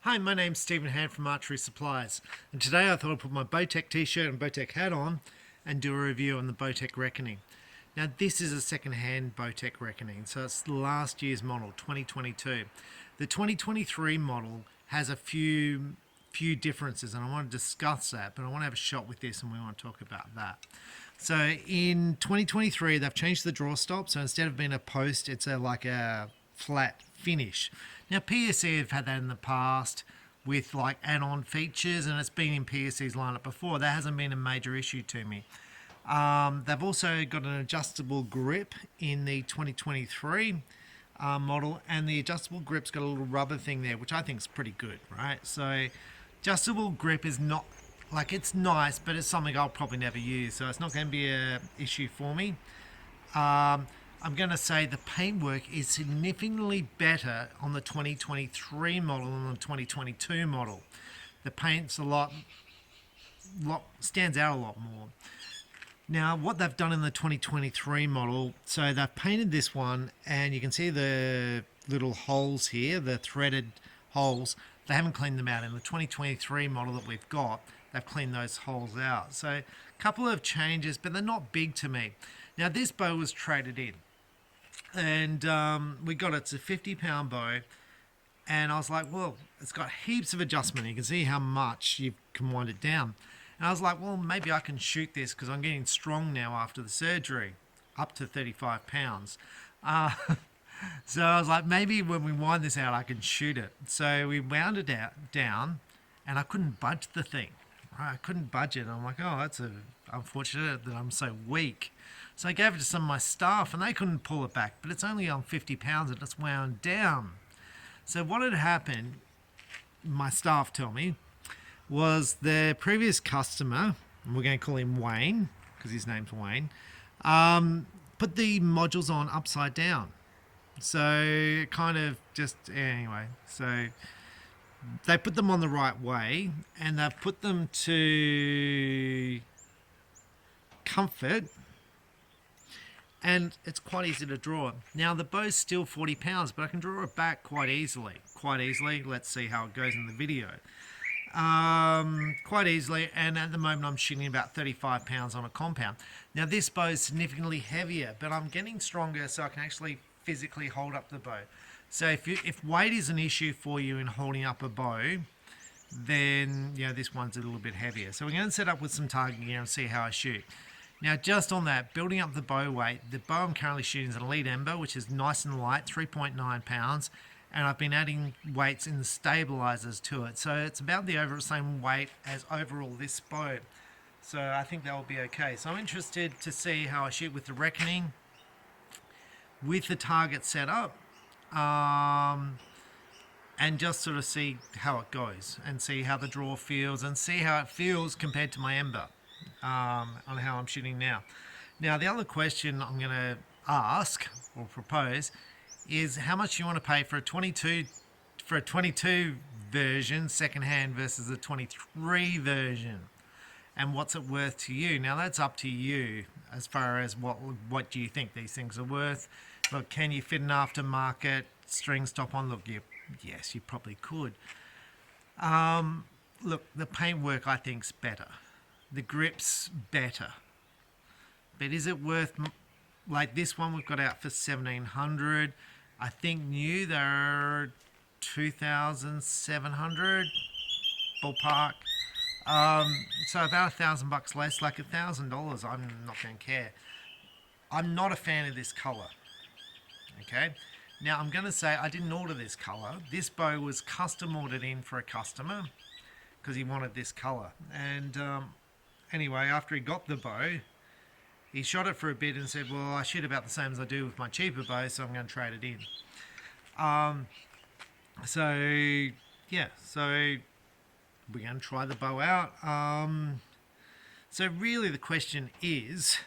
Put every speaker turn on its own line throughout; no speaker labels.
Hi, my name's Stephen Hand from Archery Supplies, and today I thought I'd put my Bowtech t-shirt and Bowtech hat on and do a review on the Bowtech Reckoning. Now this is a second-hand Bowtech Reckoning, so it's last year's model, 2022. The 2023 model has a few differences, and I want to discuss that, but I want to have a shot with this and we want to talk about that. So in 2023 they've changed the draw stop, so instead of being a post, it's like a flat finish. Now PSE have had that in the past with like add-on features, and it's been in PSE's lineup before. That hasn't been a major issue to me. They've also got an adjustable grip in the 2023 model, and the adjustable grip's got a little rubber thing there, which I think is pretty good, right? So adjustable grip is not, like, it's nice, but it's something I'll probably never use, so it's not going to be an issue for me. I'm going to say the paintwork is significantly better on the 2023 model than the 2022 model. The paint's stands out a lot more. Now, what they've done in the 2023 model, so they've painted this one, and you can see the little holes here, the threaded holes. They haven't cleaned them out. In the 2023 model that we've got, they've cleaned those holes out. So a couple of changes, but they're not big to me. Now, this bow was traded in, and we got it. It's a 50-pound bow, and I was like, well, it's got heaps of adjustment. You can see how much you can wind it down. And I was like, well, maybe I can shoot this because I'm getting strong now after the surgery, up to 35 pounds. So I was like, maybe when we wind this out, I can shoot it. So we wound it down, and I couldn't budge the thing. Right? I couldn't budge it. I'm like, oh, that's unfortunate that I'm so weak. So I gave it to some of my staff, and they couldn't pull it back. But it's only on 50 pounds, and it's wound down. So what had happened, my staff tell me, was the previous customer, and we're going to call him Wayne, because his name's Wayne, put the modules on upside down. So kind of just, anyway, so they put them on the right way, and they've put them to comfort, and it's quite easy to draw. Now the bow's still 40 pounds, but I can draw it back quite easily. Let's see how it goes in the video. Quite easily, and at the moment I'm shooting about 35 pounds on a compound. Now this bow is significantly heavier, but I'm getting stronger, so I can actually physically hold up the bow. So if weight is an issue for you in holding up a bow, then this one's a little bit heavier. So we're going to set up with some target gear and see how I shoot. Now just on that, building up the bow weight, the bow I'm currently shooting is an Elite Ember, which is nice and light, 3.9 pounds. And I've been adding weights in the stabilizers to it, so it's about the same weight as overall this bow. So I think that will be okay. So I'm interested to see how I shoot with the Reckoning, with the target set up, and just sort of see how it goes, and see how the draw feels, and see how it feels compared to my Ember, on how I'm shooting now. Now the other question I'm going to ask or propose is how much you want to pay for a 22 version secondhand versus a 23 version, and what's it worth to you. Now that's up to you as far as what do you think these things are worth. Look, can you fit an aftermarket string stop on? Look, yes, you probably could. Look, the paintwork I think's better, the grip's better, but is it worth, like this one we've got out for 1,700. I think new they're 2,700 ballpark. So about $1,000 less, like $1,000. I'm not going to care. I'm not a fan of this color. Okay. Now I'm going to say I didn't order this color. This bow was custom ordered in for a customer because he wanted this color. And anyway, after he got the bow, he shot it for a bit and said, well, I shoot about the same as I do with my cheaper bow, so I'm going to trade it in. So we're going to try the bow out. So really the question is,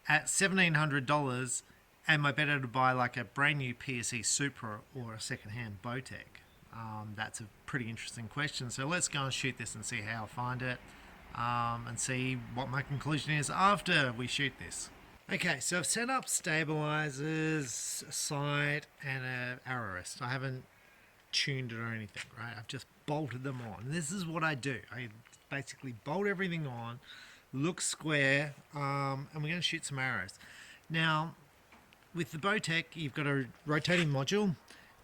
at $1,700, am I better to buy like a brand new PSE Supra or a second-hand Bowtech? That's a pretty interesting question. So let's go and shoot this and see how I find it. And see what my conclusion is after we shoot this. Okay, so I've set up stabilizers, a sight, and an arrow rest. I haven't tuned it or anything, right? I've just bolted them on. And this is what I do. I basically bolt everything on, look square, and we're going to shoot some arrows. Now, with the Bowtech, you've got a rotating module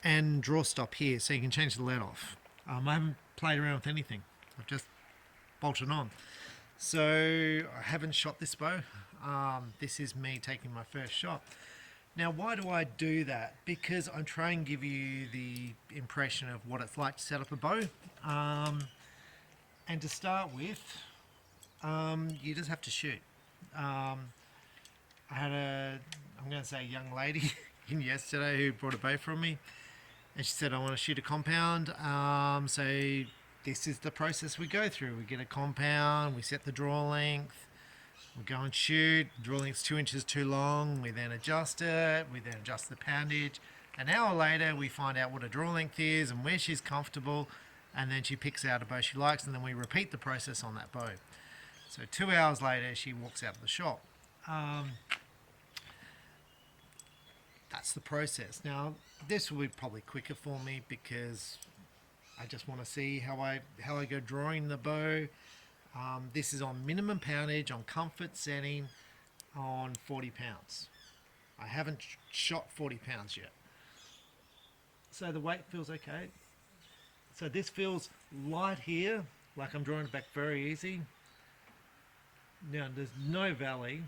and draw stop here, so you can change the lead off. I haven't played around with anything. I've just bolted on. So I haven't shot this bow. This is me taking my first shot. Now, why do I do that? Because I'm trying to give you the impression of what it's like to set up a bow. And to start with, you just have to shoot. I had I'm going to say young lady in yesterday who brought a bow from me. And she said, I want to shoot a compound. So this is the process we go through. We get a compound, we set the draw length, we go and shoot. Draw length's 2 inches too long. We then adjust it. We then adjust the poundage. An hour later, we find out what a draw length is and where she's comfortable. And then she picks out a bow she likes, and then we repeat the process on that bow. So 2 hours later, she walks out of the shop. That's the process. Now, this will be probably quicker for me because I just want to see how I go drawing the bow. This is on minimum poundage, on comfort setting, on 40 pounds. I haven't shot 40 pounds yet. So the weight feels okay. So this feels light here, like I'm drawing it back very easy. Now there's no valley.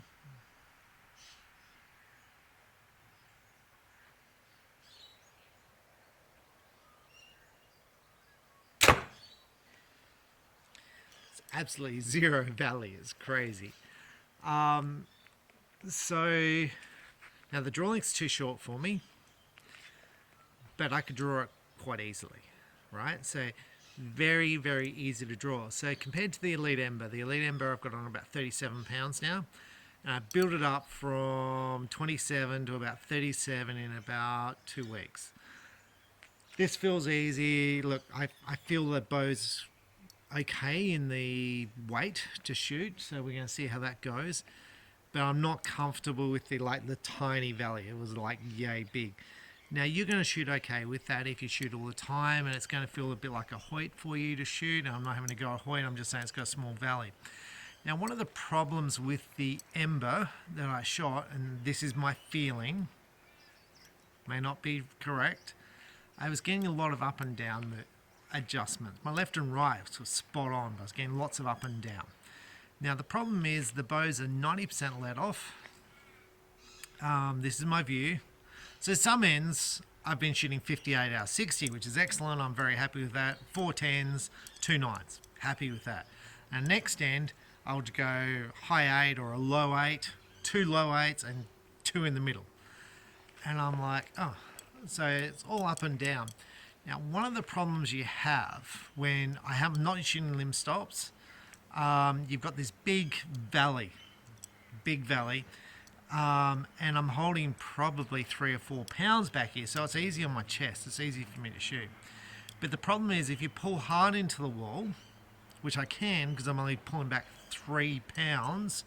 Absolutely zero valley. Is crazy. So now the draw length's too short for me, but I could draw it quite easily, right? So very, very easy to draw. So compared to the Elite Ember I've got on about 37 pounds now, and I built it up from 27 to about 37 in about 2 weeks. This feels easy. Look, I feel the bow's okay in the weight to shoot, so we're going to see how that goes, but I'm not comfortable with the tiny valley. It was like yay big. Now you're going to shoot okay with that if you shoot all the time, and it's going to feel a bit like a Hoyt for you to shoot. I'm not having to go a Hoyt, I'm just saying it's got a small valley. Now one of the problems with the Ember that I shot, and this is my feeling, may not be correct, I was getting a lot of up and down adjustments. My left and right was spot on, but I was getting lots of up and down. Now the problem is the bows are 90% let off. This is my view. So some ends I've been shooting 58 out of 60, which is excellent. I'm very happy with that. 4 10s, 2 9s, happy with that. And next end I would go high 8 or a low 8, 2 low 8s and 2 in the middle. And I'm like, oh, so it's all up and down. Now, one of the problems you have when I'm not shooting limb stops, you've got this big valley, and I'm holding probably 3 or 4 pounds back here, so it's easy on my chest. It's easy for me to shoot. But the problem is if you pull hard into the wall, which I can because I'm only pulling back 3 pounds,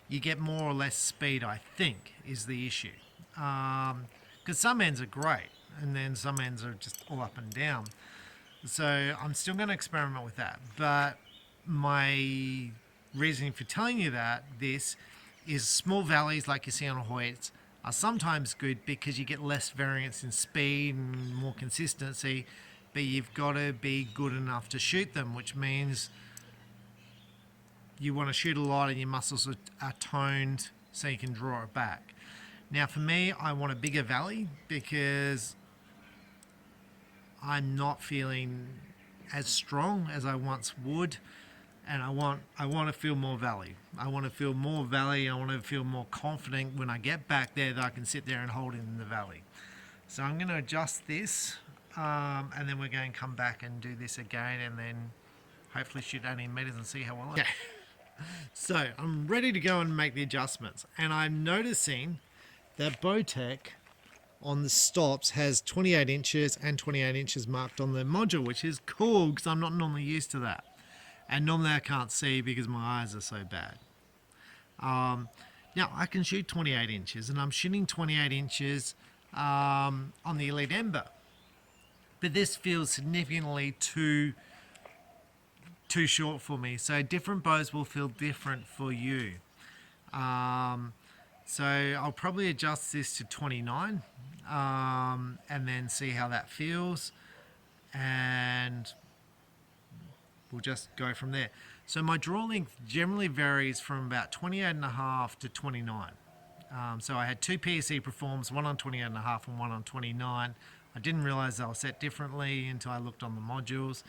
you get more or less speed, I think, is the issue. Because some ends are great, and then some ends are just all up and down. So I'm still going to experiment with that. But my reasoning for telling you this is small valleys like you see on Hoyts are sometimes good because you get less variance in speed and more consistency, but you've got to be good enough to shoot them, which means you want to shoot a lot and your muscles are toned so you can draw it back. Now for me, I want a bigger valley because I'm not feeling as strong as I once would, and I want to feel more valley. I want to feel more valley. I want to feel more confident when I get back there that I can sit there and hold it in the valley. So I'm going to adjust this, and then we're going to come back and do this again, and then hopefully shoot 18 meters and see how well I. So I'm ready to go and make the adjustments, and I'm noticing that Bowtech on the stops has 28 inches and 28 inches marked on the module, which is cool because I'm not normally used to that. And normally I can't see because my eyes are so bad. Now I can shoot 28 inches, and I'm shooting 28 inches on the Elite Ember. but this feels significantly too short for me. So different bows will feel different for you. So I'll probably adjust this to 29 and then see how that feels, and we'll just go from there. So my draw length generally varies from about 28.5 to 29. So I had two PSE Performs, one on 28.5 and one on 29. I didn't realize they were set differently until I looked on the modules.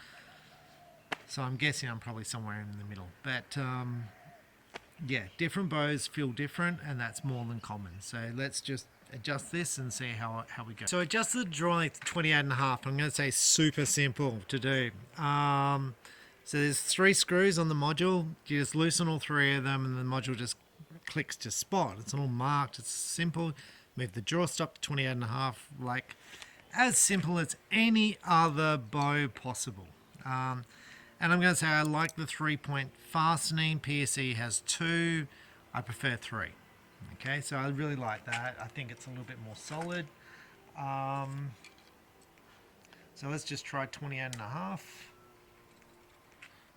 So I'm guessing I'm probably somewhere in the middle. But yeah, different bows feel different, and that's more than common. So let's just adjust this and see how we go. So adjust the draw length to 28.5. I'm going to say super simple to do. So there's 3 screws on the module. You just loosen all 3 of them and the module just clicks to spot. It's all marked. It's simple. Move the draw stop to 28.5, like as simple as any other bow possible. And I'm going to say I like the 3-point fastening. PSE has 2. I prefer 3. Okay, so I really like that. I think it's a little bit more solid. So let's just try 28.5.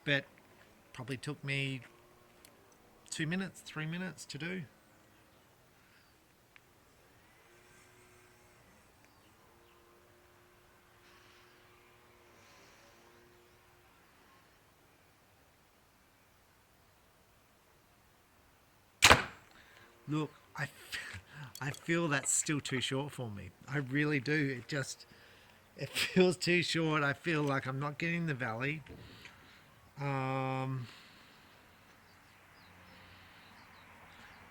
But probably took me 2 minutes, 3 minutes to do. Look, I feel that's still too short for me. I really do. It feels too short. I feel like I'm not getting the valley.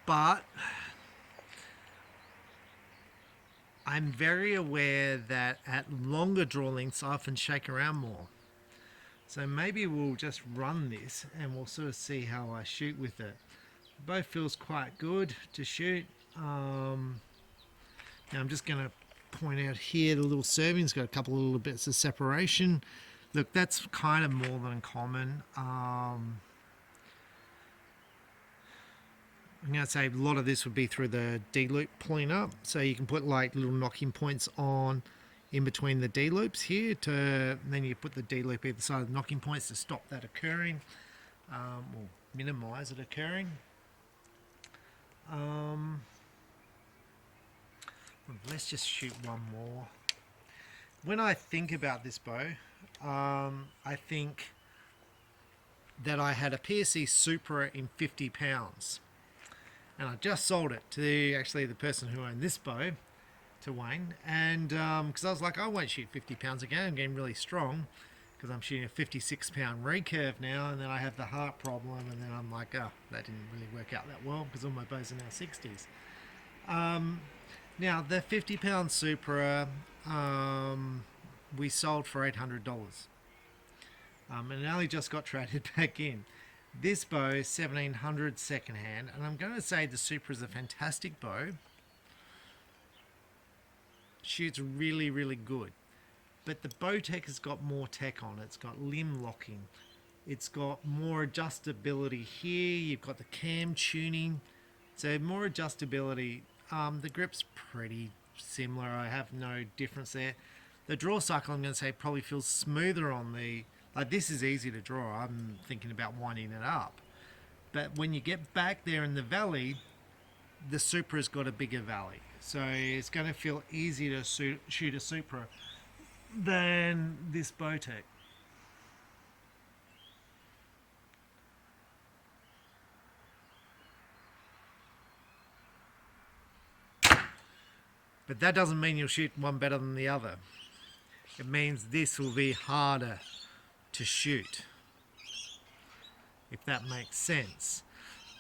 But I'm very aware that at longer draw lengths I often shake around more. So maybe we'll just run this and we'll sort of see how I shoot with it. Both feels quite good to shoot. Now I'm just going to point out here the little serving's got a couple of little bits of separation. Look, that's kind of more than common. I'm going to say a lot of this would be through the D-loop pulling up. So you can put like little knocking points on in between the D-loops here, and then you put the D-loop either side of the knocking points to stop that occurring, or minimize it occurring. Let's just shoot one more. When I think about this bow, I think that I had a PSE Supra in 50 pounds, and I just sold it to actually the person who owned this bow, to Wayne, and because I was like, I won't shoot 50 pounds again. I'm getting really strong because I'm shooting a 56 pound recurve now, and then I have the heart problem, and then I'm like, oh, that didn't really work out that well because all my bows are now 60s. Now the 50 pound Supra we sold for $800, and it only just got traded back in. This bow is $1,700 secondhand, and I'm going to say the Supra is a fantastic bow. Shoots really, really good. But the Bowtech has got more tech on it. It's got limb locking. It's got more adjustability here. You've got the cam tuning. So more adjustability. The grip's pretty similar. I have no difference there. The draw cycle, I'm going to say, probably feels smoother on the... Like, this is easy to draw. I'm thinking about winding it up. But when you get back there in the valley, the Supra's got a bigger valley. So it's going to feel easier to shoot a Supra than this Bowtech. But that doesn't mean you'll shoot one better than the other. It means this will be harder to shoot, if that makes sense.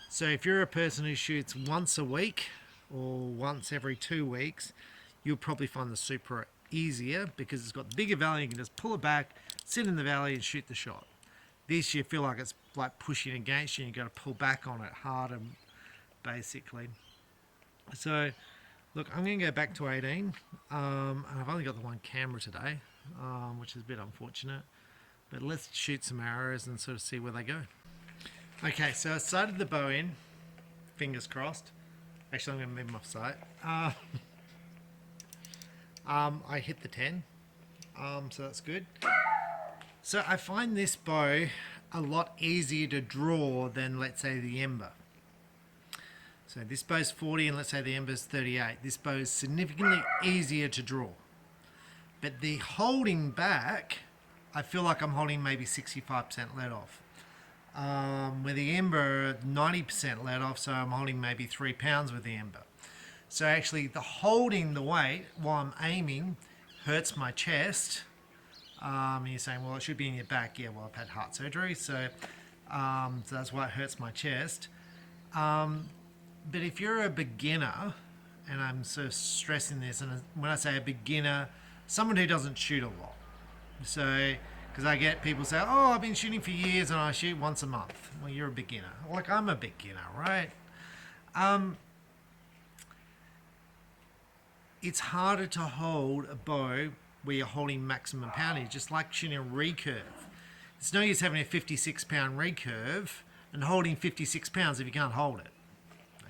So if you're a person who shoots once a week or once every 2 weeks, you'll probably find the Supra easier because it's got the bigger valley. You can just pull it back, sit in the valley and shoot the shot. This, you feel like it's like pushing against you and you've got to pull back on it harder, basically. So look, I'm going to go back to 18. And I've only got the one camera today, which is a bit unfortunate. But let's shoot some arrows and sort of see where they go. Okay, so I sighted the bow in, fingers crossed. Actually, I'm going to move them off sight. I hit the 10. So that's good. So I find this bow a lot easier to draw than, let's say, the Ember. So this bow's 40 and let's say the Ember's 38. This bow is significantly easier to draw. But the holding back, I feel like I'm holding maybe 65% let off. With the Ember, 90% let off, so I'm holding maybe 3 pounds with the Ember. So actually the holding the weight while I'm aiming hurts my chest. You're saying, well, it should be in your back. Yeah, well, I've had heart surgery, so that's why it hurts my chest. But if you're a beginner, and I'm sort of stressing this, and when I say a beginner, someone who doesn't shoot a lot. So, because I get people say, oh, I've been shooting for years and I shoot once a month. Well, you're a beginner. Like, I'm a beginner, right? It's harder to hold a bow where you're holding maximum poundage, just like shooting a recurve. It's no use having a 56 pound recurve and holding 56 pounds if you can't hold it.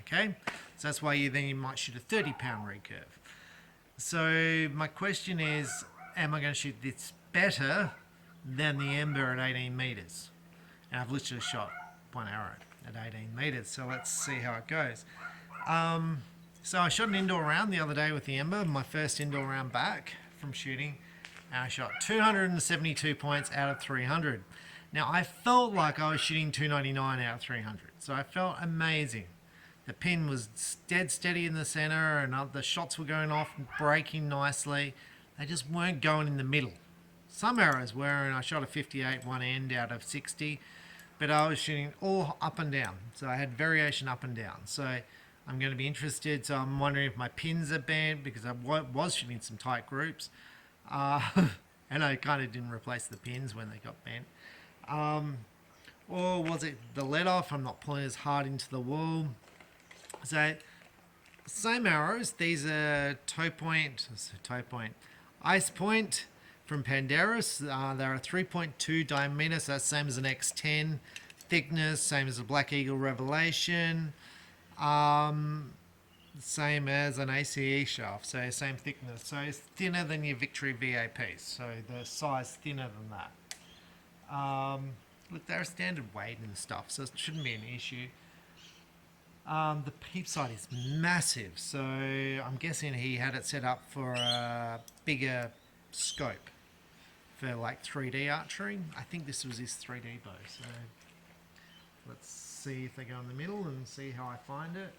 Okay? So that's why you might shoot a 30 pound recurve. So my question is, am I going to shoot this better than the Ember at 18 meters? And I've literally shot one arrow at 18 meters, so let's see how it goes. So I shot an indoor round the other day with the Ember, my first indoor round back from shooting, and I shot 272 points out of 300. Now I felt like I was shooting 299 out of 300, so I felt amazing. The pin was dead steady in the center, and the shots were going off and breaking nicely. They just weren't going in the middle. Some arrows were, and I shot a 58 one end out of 60, but I was shooting all up and down, so I had variation up and down. So I'm going to be interested. So I'm wondering if my pins are bent, because I was shooting some tight groups, and I kind of didn't replace the pins when they got bent. Or was it the let off? I'm not pulling as hard into the wall. So same arrows. These are Ice Point from Pandarus. They're a 3.2 diameter, so that's same as an X10 thickness, same as a Black Eagle Revelation, same as an ACE shaft, so same thickness. So it's thinner than your Victory VAP, so the size thinner than that. Look, they're a standard weight and stuff, so it shouldn't be an issue. The peep sight is massive, so I'm guessing he had it set up for a bigger scope for like 3D archery. I think this was his 3D bow, so let's see if they go in the middle and see how I find it.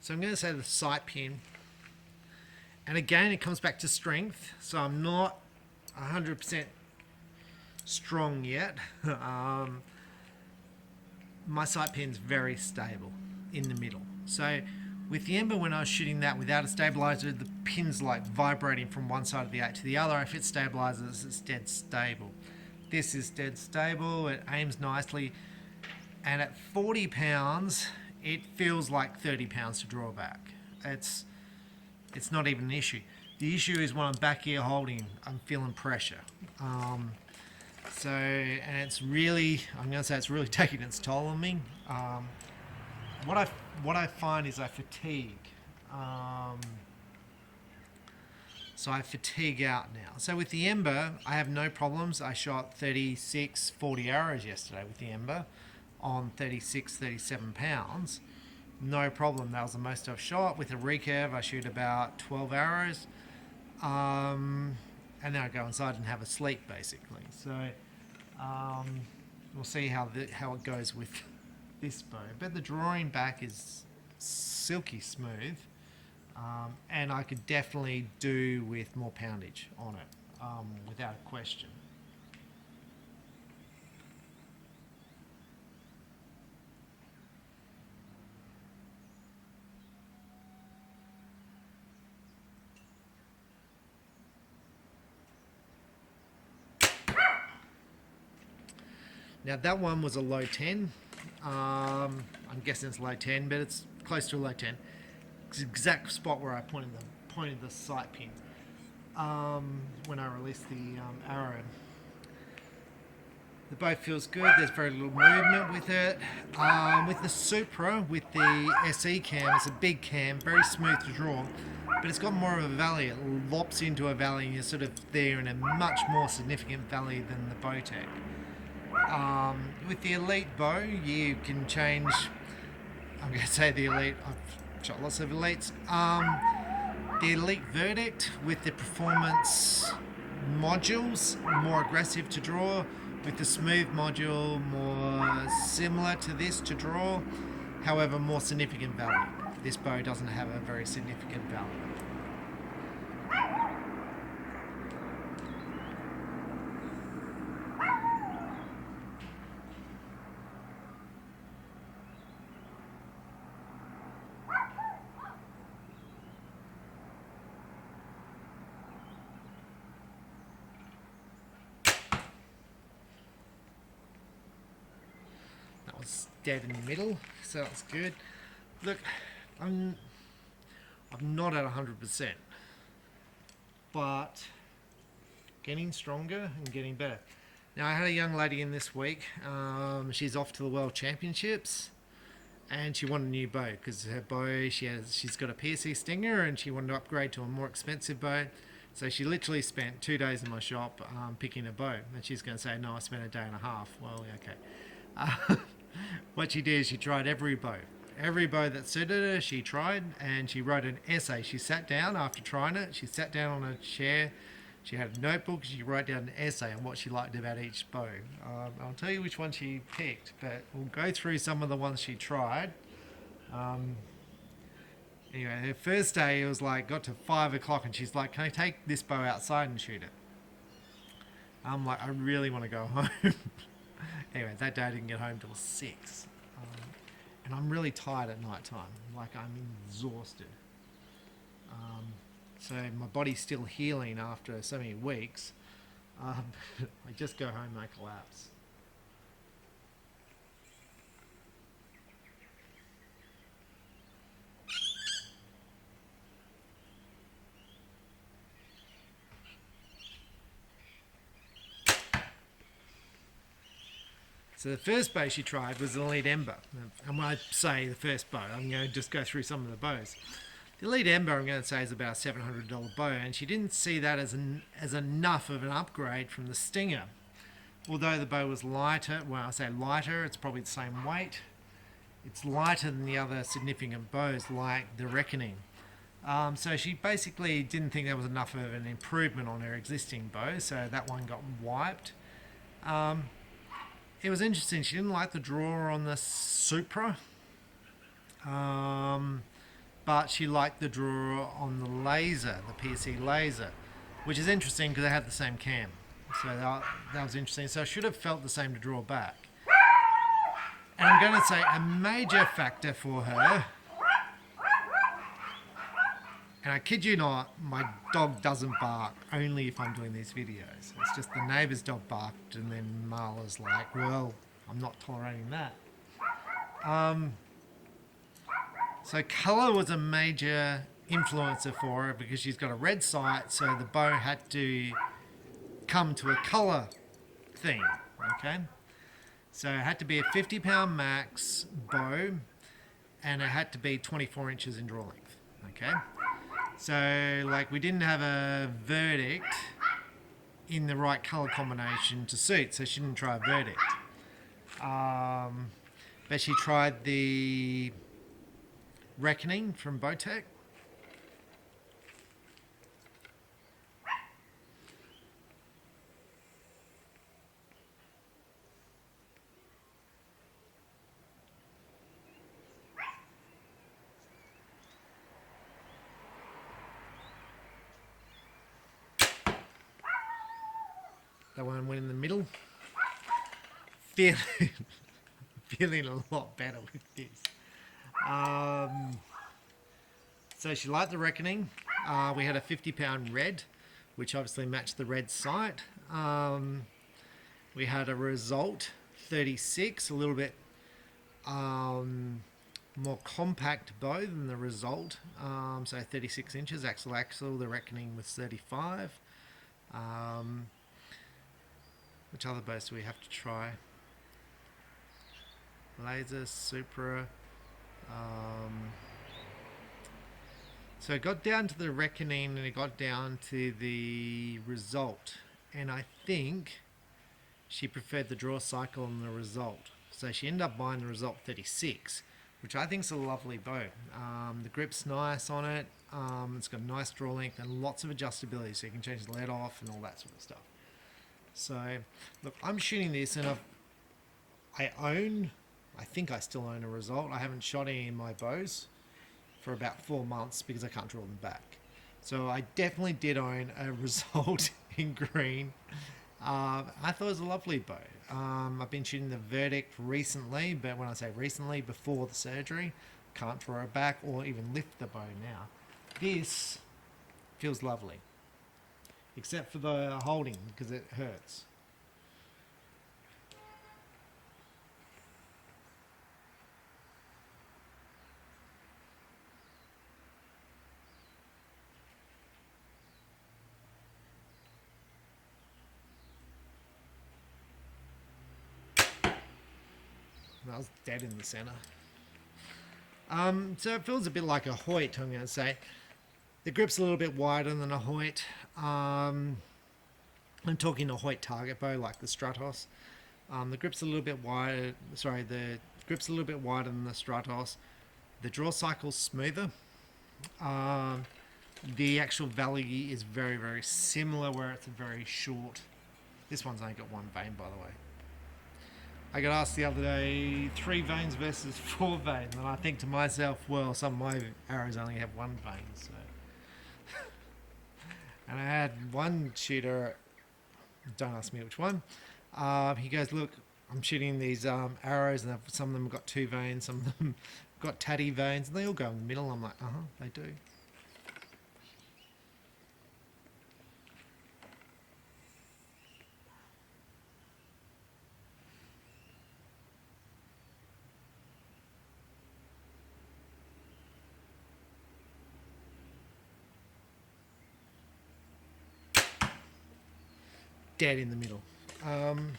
So I'm going to say the sight pin, and again it comes back to strength, so I'm not 100% strong yet. My sight pin's very stable in the middle. So with the Ember, when I was shooting that without a stabilizer, the pin's like vibrating from one side of the 8 to the other. If it stabilizes, it's dead stable. This is dead stable, it aims nicely, and at 40 pounds it feels like 30 pounds to draw back. It's not even an issue. The issue is when I'm back here holding, I'm feeling pressure. And it's really, I'm going to say it's really taking its toll on me. What I find is I fatigue. So I fatigue out now. So with the Ember, I have no problems. I shot 36, 40 arrows yesterday with the Ember on 36, 37 pounds. No problem. That was the most I've shot. With a recurve, I shoot about 12 arrows. And then I go inside and have a sleep, basically. So we'll see how it goes with this bow. But the drawing back is silky smooth. And I could definitely do with more poundage on it, without a question. Now that one was a low 10. I'm guessing it's low 10, but it's close to a low 10. It's the exact spot where I pointed the sight pin. when I release the arrow. The bow feels good. There's very little movement with it. With the Supra, with the SE cam, it's a big cam, very smooth to draw, but it's got more of a valley. It lops into a valley, and you're sort of there in a much more significant valley than the Bowtech. With the Elite bow, you can change. I'm going to say the Elite. I've shot lots of Elites. The Elite Verdict with the performance modules, more aggressive to draw. With the smooth module, more similar to this to draw, however more significant value. This bow doesn't have a very significant value. Dead in the middle, so that's good. Look, I'm not at 100%, but getting stronger and getting better. Now I had a young lady in this week. She's off to the World Championships, and she wanted a new bow because her bow she's got a PSE Stinger, and she wanted to upgrade to a more expensive bow. So she literally spent 2 days in my shop picking a bow, and she's going to say, "No, I spent a day and a half." Well, okay. What she did is she tried every bow that suited her. She tried, and she wrote an essay. She sat down after trying it. She sat down on a chair. She had a notebook. She wrote down an essay on what she liked about each bow. I'll tell you which one she picked, but we'll go through some of the ones she tried. Anyway, her first day, it was like, got to 5 o'clock, and she's like, "Can I take this bow outside and shoot it?" I'm like, "I really want to go home." Anyway, that day I didn't get home till 6. And I'm really tired at night time. Like, I'm exhausted. So my body's still healing after so many weeks. I just go home and I collapse. So the first bow she tried was the Elite Ember. And when I say the first bow, I'm going to just go through some of the bows. The Elite Ember, I'm going to say, is about a $700 bow, and she didn't see that as enough of an upgrade from the Stinger. Although the bow was lighter, well, I say lighter, it's probably the same weight. It's lighter than the other significant bows, like the Reckoning. So she basically didn't think there was enough of an improvement on her existing bow, so that one got wiped. It was interesting. She didn't like the draw on the Supra, but she liked the draw on the laser, the PSE laser, which is interesting because they had the same cam. So that was interesting. So I should have felt the same to draw back. And I'm going to say a major factor for her, and I kid you not, my dog doesn't bark only if I'm doing these videos. It's just the neighbour's dog barked, and then Marla's like, "Well, I'm not tolerating that." So colour was a major influencer for her because she's got a red sight, so the bow had to come to a colour theme, okay? So it had to be a 50-pound max bow, and it had to be 24 inches in draw length, okay? So, like, we didn't have a Verdict in the right colour combination to suit, so she didn't try a Verdict. But she tried the Reckoning from Bowtech. That one went in the middle. Feeling a lot better with this. So she liked the Reckoning. We had a 50-pound red, which obviously matched the red sight. We had a Result 36, a little bit more compact bow than the Result. So 36 inches, axle. The Reckoning was 35. Which other bows do we have to try? Laser, Supra. So it got down to the Reckoning and it got down to the Result. And I think she preferred the draw cycle and the Result. So she ended up buying the Result 36, which I think is a lovely bow. The grip's nice on it. It's got a nice draw length and lots of adjustability, so you can change the lead off and all that sort of stuff. So, look, I'm shooting this, and I think I still own a Result. I haven't shot any of my bows for about 4 months because I can't draw them back. So I definitely did own a Result in green. I thought it was a lovely bow. I've been shooting the Verdict recently, but when I say recently, before the surgery, can't draw it back or even lift the bow now. This feels lovely, except for the holding because it hurts. That was dead in the center. So it feels a bit like a Hoyt, I'm going to say. The grip's a little bit wider than a Hoyt. I'm talking a Hoyt target bow like the Stratos. The grip's a little bit wider. Sorry, the grip's a little bit wider than the Stratos. The draw cycle's smoother. The actual value is very, very similar, where it's a very short. This one's only got one vein, by the way. I got asked the other day, 3 veins versus 4 veins, and I think to myself, well, some of my arrows only have 1 vein, so. And I had one shooter, don't ask me which one, he goes, look, I'm shooting these arrows, and some of them have got 2 veins, some of them got tatty veins, and they all go in the middle. I'm like, they do. Dead in the middle. And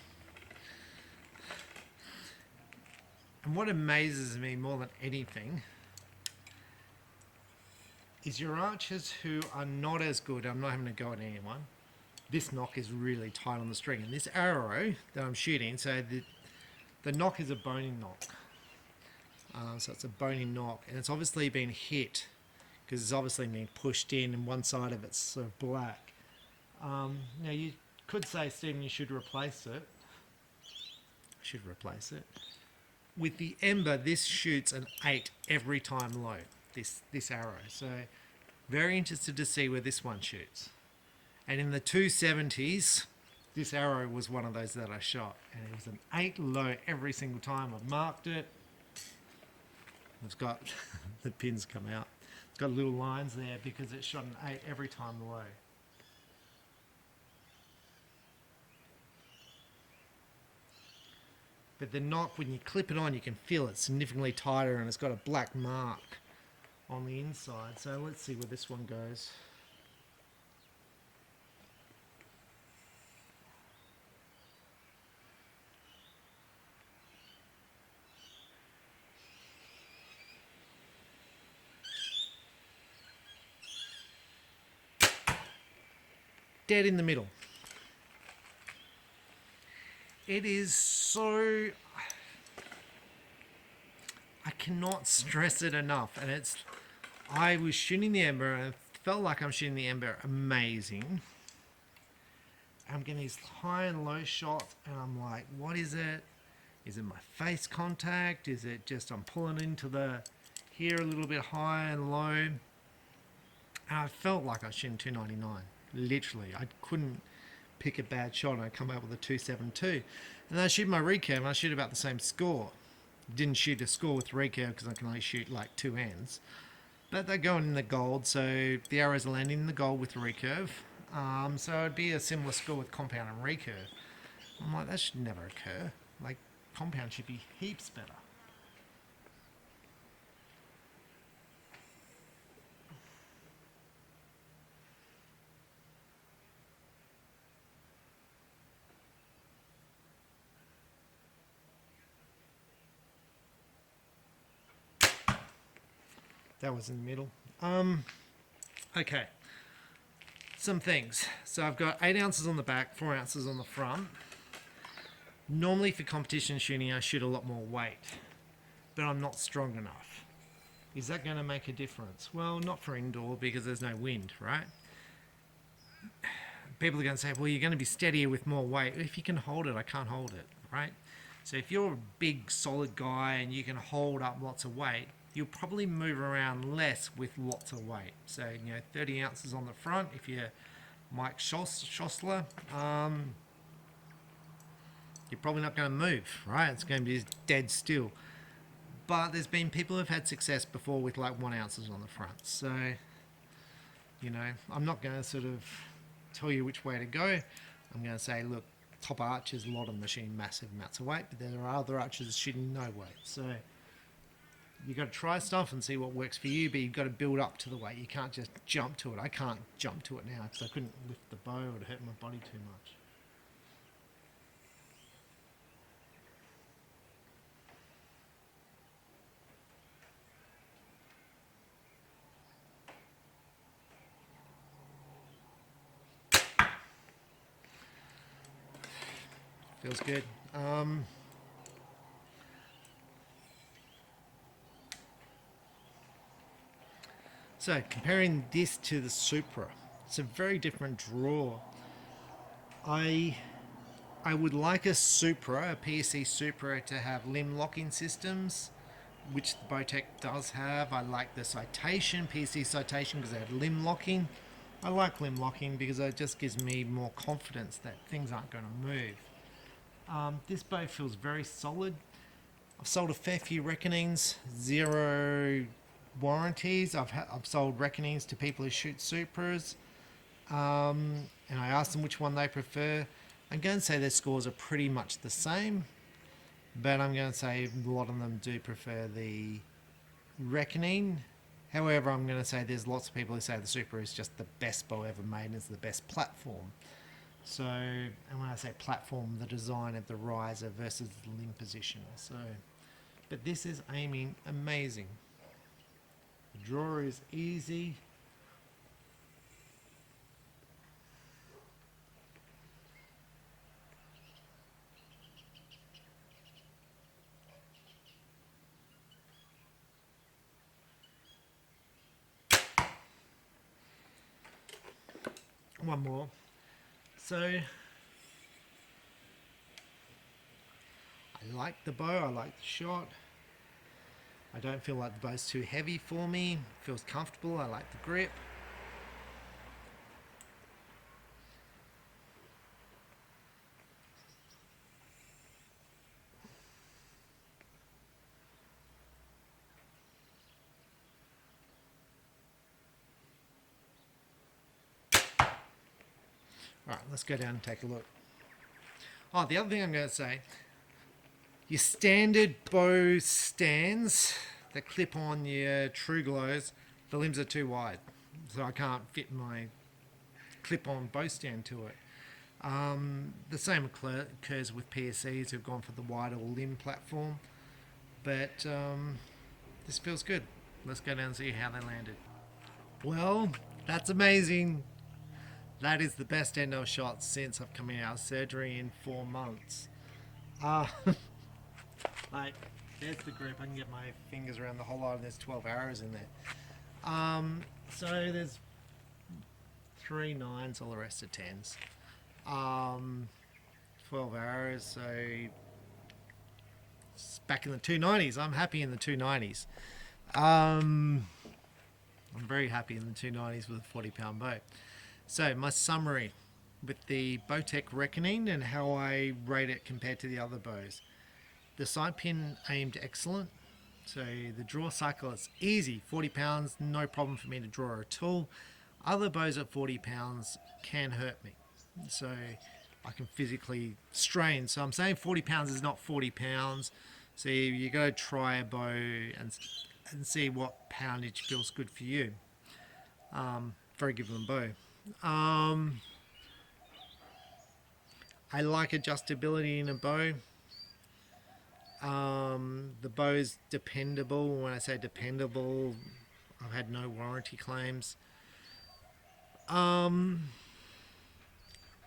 what amazes me more than anything is your archers who are not as good. I'm not having to go at anyone. This knock is really tight on the string, and this arrow that I'm shooting, so the knock is a boning knock. So it's a boning knock, and it's obviously been hit because it's obviously been pushed in, and one side of it's sort of black. Now you could say, Stephen, you should replace it. I should replace it. With the Ember, this shoots an 8 every time low, this arrow. So very interested to see where this one shoots. And in the 270s, this arrow was one of those that I shot. And it was an 8 low every single time. I've marked it. It's got, the pins come out. It's got little lines there because it shot an 8 every time low. But the knock, when you clip it on, you can feel it significantly tighter, and it's got a black mark on the inside. So let's see where this one goes. Dead in the middle. It is so, I cannot stress it enough. And I was shooting the Ember and it felt like I'm shooting the Ember amazing. I'm getting these high and low shots and I'm like, what is it? Is it my face contact? Is it just I'm pulling into the here a little bit high and low? And I felt like I was shooting 299. Literally, I couldn't pick a bad shot and I come out with a 272. And I shoot my recurve and I shoot about the same score. Didn't shoot a score with recurve because I can only shoot like 2 ends. But they're going in the gold, so the arrows are landing in the gold with recurve. So it'd be a similar score with compound and recurve. I'm like, that should never occur. Like, compound should be heaps better. That was in the middle. Okay. Some things. So I've got 8 ounces on the back, 4 ounces on the front. Normally for competition shooting, I shoot a lot more weight, but I'm not strong enough. Is that going to make a difference? Well, not for indoor because there's no wind, right? People are going to say, well, you're going to be steadier with more weight. If you can hold it, I can't hold it, right? So if you're a big, solid guy and you can hold up lots of weight, you'll probably move around less with lots of weight. So, 30 ounces on the front. If you're Mike Schossler, you're probably not going to move, right? It's going to be dead still. But there's been people who've had success before with like 1 ounces on the front. So, I'm not going to sort of tell you which way to go. I'm going to say, look, top archers, a lot of them are shooting massive amounts of weight, but there are other archers shooting no weight. So you've got to try stuff and see what works for you, but you've got to build up to the weight. You can't just jump to it. I can't jump to it now because I couldn't lift the bow. It would hurt my body too much. Feels good. So comparing this to the Supra, it's a very different draw. I would like a Supra, a PSE Supra, to have limb locking systems, which the Bowtech does have. I like the Citation, PSE Citation, because they have limb locking. I like limb locking because it just gives me more confidence that things aren't going to move. This bow feels very solid. I've sold a fair few Reckonings, 0 warranties. I've sold Reckonings to people who shoot Supras, and I asked them which one they prefer. I'm going to say their scores are pretty much the same, but I'm going to say a lot of them do prefer the Reckoning. However, I'm going to say there's lots of people who say the Supra is just the best bow ever made and is the best platform. So, and when I say platform, the design of the riser versus the limb position. So, but this is aiming amazing. The draw is easy. One more. So, I like the bow, I like the shot. I don't feel like the bow's too heavy for me. It feels comfortable, I like the grip. Alright, let's go down and take a look. Oh, the other thing I'm going to say, your standard bow stands that clip on your True Glows, the limbs are too wide, so I can't fit my clip-on bow stand to it. The same occurs with PSEs who've gone for the wider limb platform, but this feels good. Let's go down and see how they landed. Well, that's amazing. That is the best endo shot since I've come out of surgery in 4 months. Like, there's the grip. I can get my fingers around the whole lot, and there's 12 arrows in there. So there's 3 9s, all the rest are 10s. 12 arrows, so it's back in the 290s. I'm happy in the 290s. I'm very happy in the 290s with a 40-pound bow. So my summary with the Bowtech Reckoning and how I rate it compared to the other bows. The side pin aimed excellent. So the draw cycle is easy. 40 pounds, no problem for me to draw at all. Other bows at 40 pounds can hurt me. So I can physically strain. So I'm saying 40 pounds is not 40 pounds. So you got to try a bow and see what poundage feels good for you for a given bow. I like adjustability in a bow. The bow's dependable. When I say dependable, I've had no warranty claims.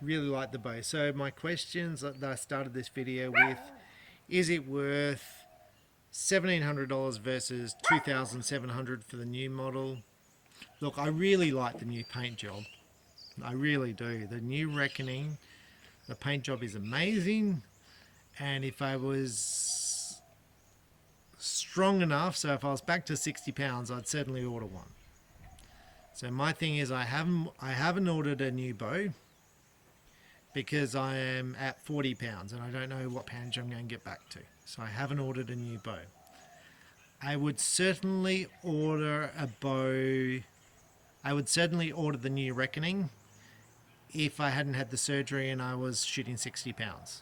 Really like the bow. So my questions that I started this video with: is it worth $1,700 versus $2,700 for the new model? Look, I really like the new paint job. I really do. The new Reckoning, the paint job is amazing. And if I was strong enough, so if I was back to 60 pounds, I'd certainly order one. So my thing is, I haven't ordered a new bow because I am at 40 pounds and I don't know what poundage I'm going to get back to. So I haven't ordered a new bow. I would certainly order a bow. I would certainly order the new Reckoning if I hadn't had the surgery and I was shooting 60 pounds.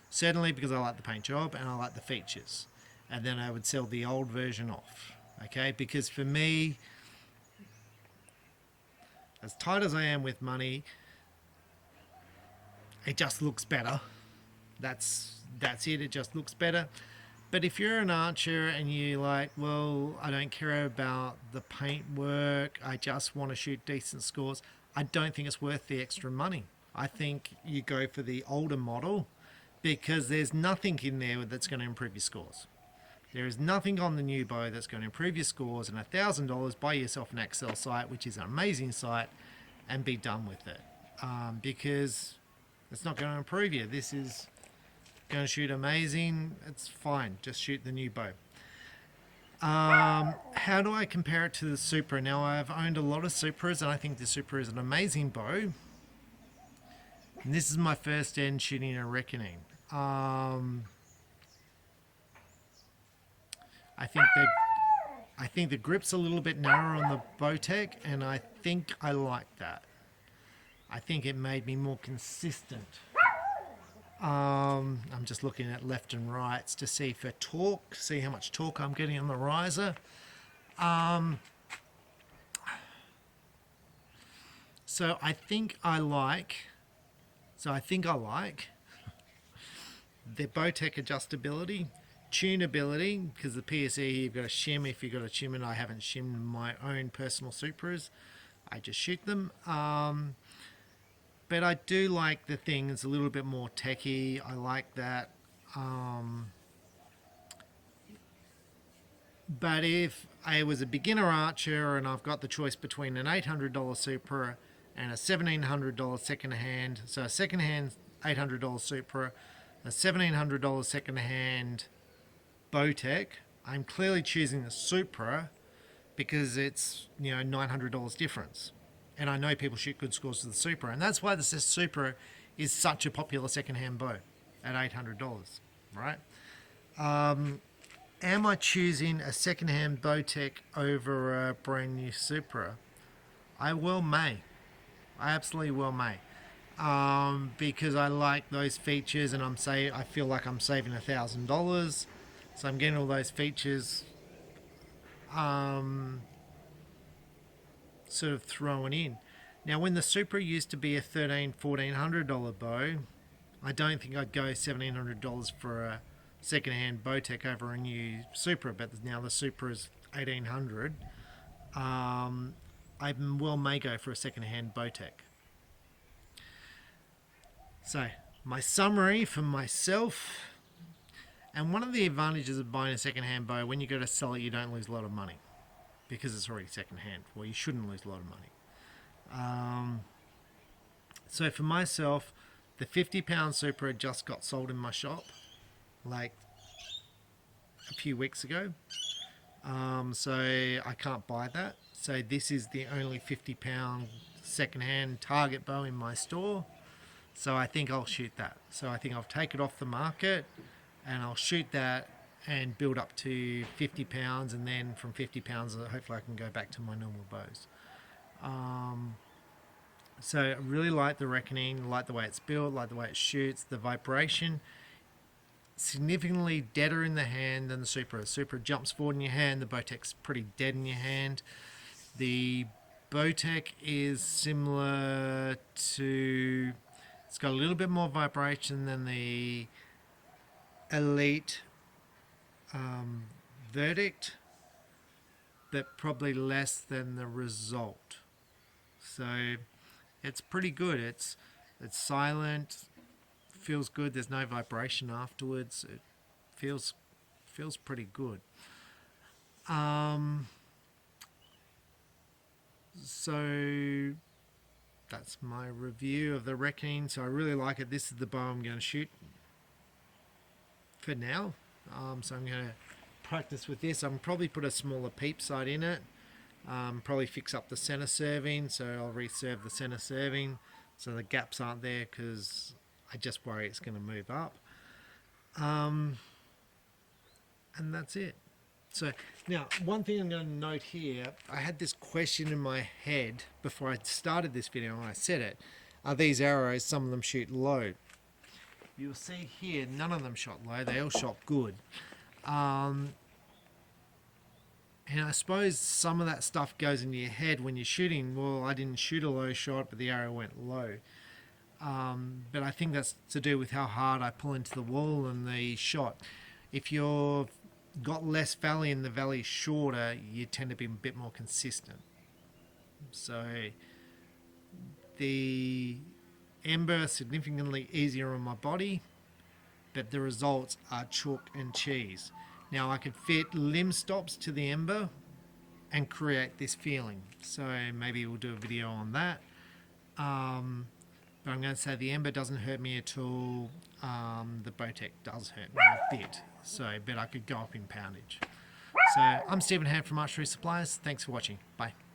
Certainly because I like the paint job and I like the features. And then I would sell the old version off. Okay, because for me, as tight as I am with money, it just looks better. That's it. It just looks better. But if you're an archer and you're like, well, I don't care about the paint work, I just want to shoot decent scores, I don't think it's worth the extra money. I think you go for the older model because there's nothing in there that's going to improve your scores. There is nothing on the new bow that's going to improve your scores, and $1,000, buy yourself an Excel site, which is an amazing site, and be done with it. Because it's not going to improve you. This is going to shoot amazing. It's fine. Just shoot the new bow. How do I compare it to the Supra? Now, I've owned a lot of Supras, and I think the Supra is an amazing bow. And this is my first end shooting a Reckoning. I think the grip's a little bit narrower on the Bowtech, and I think I like that. I think it made me more consistent. I'm just looking at left and rights to see for torque, see how much torque I'm getting on the riser. So I think I like the Bowtech adjustability, tunability, because the PSE, you've got to shim if you've got to shim, and I haven't shimmed my own personal Supras. I just shoot them. But I do like the thing, it's a little bit more techy. I like that. But if I was a beginner archer and I've got the choice between an $800 Supra and a $1,700 second-hand, so a second-hand $800 Supra, a $1,700 second-hand Bowtech, I'm clearly choosing the Supra because it's, $900 difference. And I know people shoot good scores with the Supra, and that's why the Supra is such a popular second-hand bow at $800, right? Am I choosing a second-hand Bowtech over a brand new Supra? I absolutely well may. Because I like those features, and I feel like I'm saving $1,000, so I'm getting all those features sort of thrown in. Now, when the Supra used to be a $1,400 bow, I don't think I'd go $1,700 for a second-hand Bowtech over a new Supra, but now the Supra is $1,800. I may go for a second-hand Bowtech. So, my summary for myself, and one of the advantages of buying a second-hand bow, when you go to sell it, you don't lose a lot of money because it's already second-hand. Well, you shouldn't lose a lot of money. So for myself, the 50-pound Supra just got sold in my shop like a few weeks ago. So I can't buy that. So this is the only 50-pound second-hand target bow in my store. So I think I'll shoot that. So I think I'll take it off the market and I'll shoot that and build up to 50 pounds, and then from 50 pounds hopefully I can go back to my normal bows. So I really like the Reckoning, like the way it's built, like the way it shoots, the vibration. Significantly deader in the hand than the Supra. The Supra jumps forward in your hand, the Bowtech's pretty dead in your hand. The Bowtech is similar to, it's got a little bit more vibration than the Elite Verdict, but probably less than the result. So it's pretty good. It's silent, feels good. There's no vibration afterwards. It feels pretty good. So that's my review of the Reckoning. So I really like it. This is the bow I'm going to shoot for now. So I'm going to practice with this. I'm probably put a smaller peep sight in it. Probably fix up the center serving, so I'll reserve the center serving so the gaps aren't there, because I just worry it's going to move up. And that's it. So now, one thing I'm going to note here, I had this question in my head before I started this video, and I said it. Are these arrows, some of them shoot low? You'll see here, none of them shot low, they all shot good. And I suppose some of that stuff goes into your head when you're shooting. Well, I didn't shoot a low shot, but the arrow went low. But I think that's to do with how hard I pull into the wall and the shot. If you've got less valley and the valley's shorter, you tend to be a bit more consistent. So the Ember is significantly easier on my body, but the results are chalk and cheese. Now I could fit limb stops to the Ember and create this feeling. So maybe we'll do a video on that. But I'm going to say the Ember doesn't hurt me at all. The Bowtech does hurt me a bit. So, but I could go up in poundage. So I'm Stephen Hand from Archery Supplies. Thanks for watching. Bye.